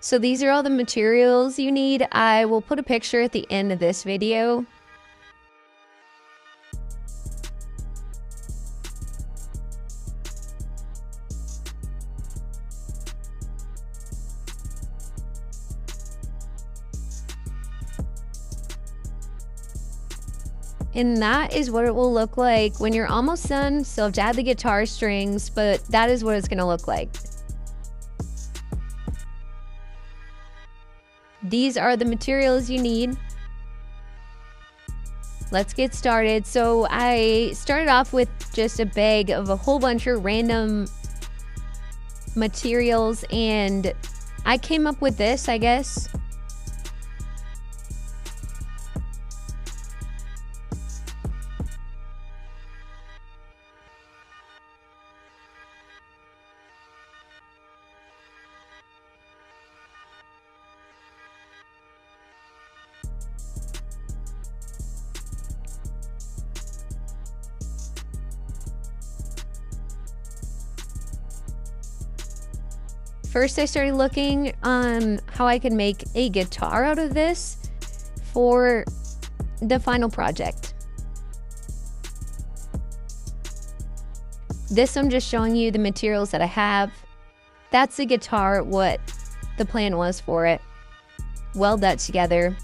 So these are all the materials you need. I will put a picture at the end of this video. And that is what it will look like when you're almost done. Still have to add the guitar strings, but that is what it's going to look like. These are the materials you need. Let's get started. So I started off with just a bag of a whole bunch of random materials, and I came up with this, I guess. First, I started looking on how I could make a guitar out of this for the final project. This, I'm just showing you the materials that I have. That's the guitar, what the plan was for it. Weld that together.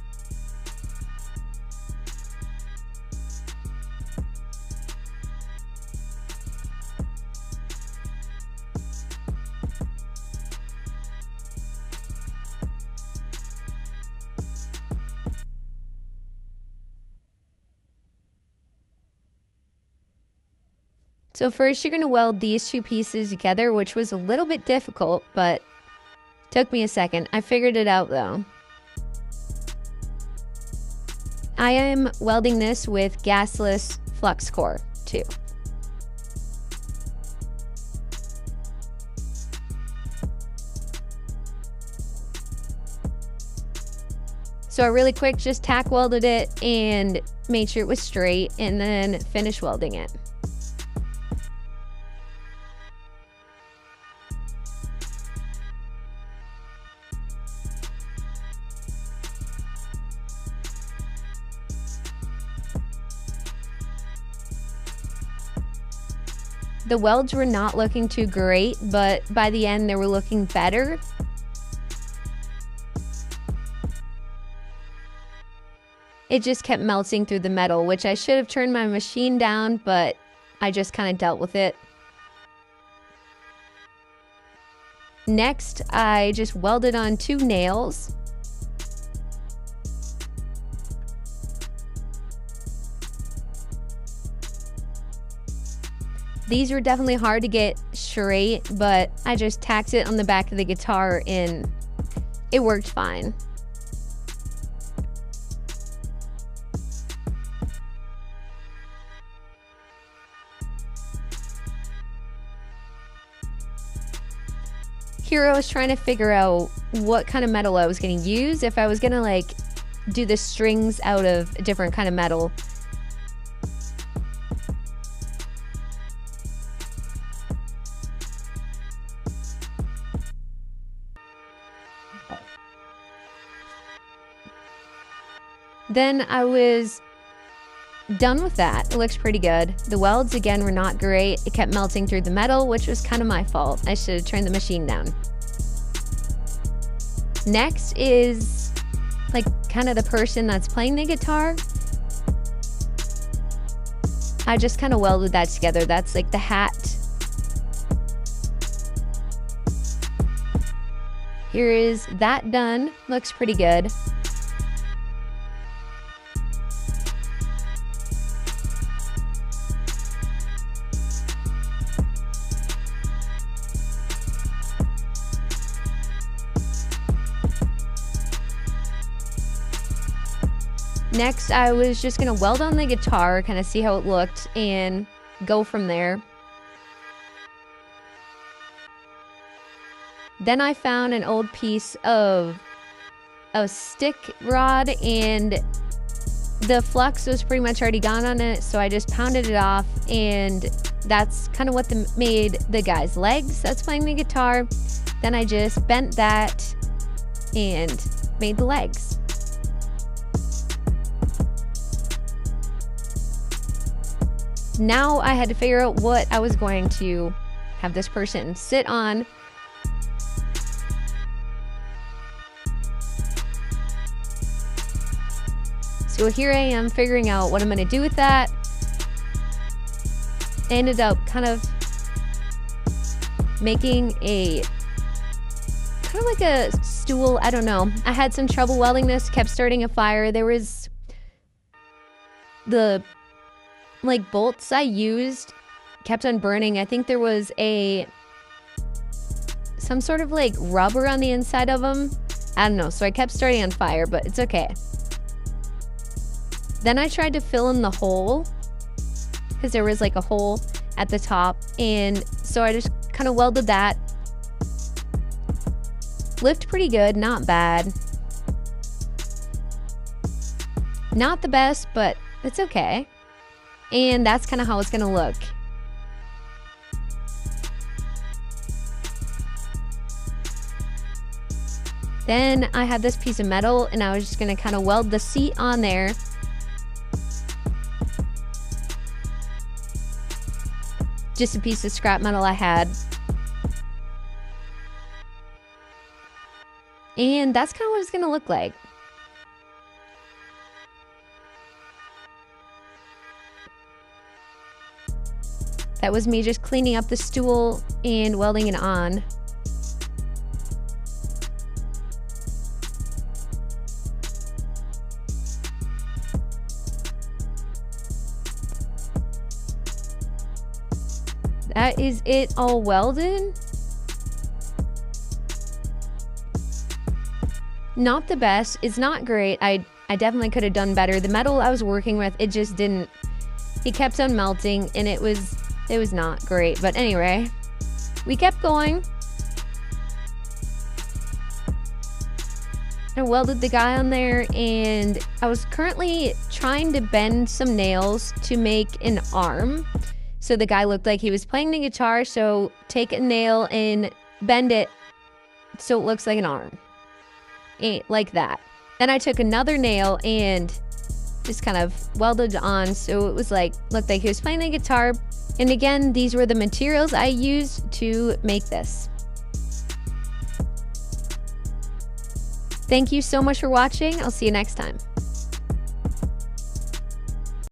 So first you're going to weld these two pieces together, which was a little bit difficult, but took me a second. I figured it out though. I am welding this with gasless flux core too. So I really quick just tack welded it and made sure it was straight, and then finish welding it. The welds were not looking too great, but by the end they were looking better. It just kept melting through the metal, which I should have turned my machine down, but I just kind of dealt with it. Next, I just welded on 2 nails. These were definitely hard to get straight, but I just tacked it on the back of the guitar and it worked fine. Here I was trying to figure out what kind of metal I was going to use, if I was going to like do the strings out of a different kind of metal. Then I was done with that. It looks pretty good. The welds again were not great. It kept melting through the metal, which was kind of my fault. I should have turned the machine down. Next is like kind of the person that's playing the guitar. I just kind of welded that together. That's like the hat. Here is that done. Looks pretty good. Next, I was just gonna weld on the guitar, kind of see how it looked, and go from there. Then I found an old piece of a stick rod, and the flux was pretty much already gone on it, so I just pounded it off, and that's kind of what made the guy's legs that's playing the guitar. Then I just bent that and made the legs. Now I had to figure out what I was going to have this person sit on. So here I am figuring out what I'm going to do with that. Ended up kind of making a kind of like a stool. I don't know. I had some trouble welding this, kept starting a fire. There was the like bolts I used kept on burning. I think there was some sort of like rubber on the inside of them. I don't know. So I kept starting on fire, but it's okay. Then I tried to fill in the hole because there was like a hole at the top. And so I just kind of welded that. Lift pretty good, not bad. Not the best, but it's okay. And that's kind of how it's going to look. Then I had this piece of metal and I was just going to kind of weld the seat on there. Just a piece of scrap metal I had. And that's kind of what it's going to look like. That was me just cleaning up the stool and welding it on. That is it all welded. Not the best. It's not great. I definitely could have done better. The metal I was working with, it just didn't, it kept on melting and it was not great. But anyway, we kept going. I welded the guy on there and I was currently trying to bend some nails to make an arm. So the guy looked like he was playing the guitar. So take a nail and bend it so it looks like an arm. Like that. Then I took another nail and just kind of welded on so it was like, looked like he was playing the guitar. And again, these were the materials I used to make this. Thank you so much for watching. I'll see you next time.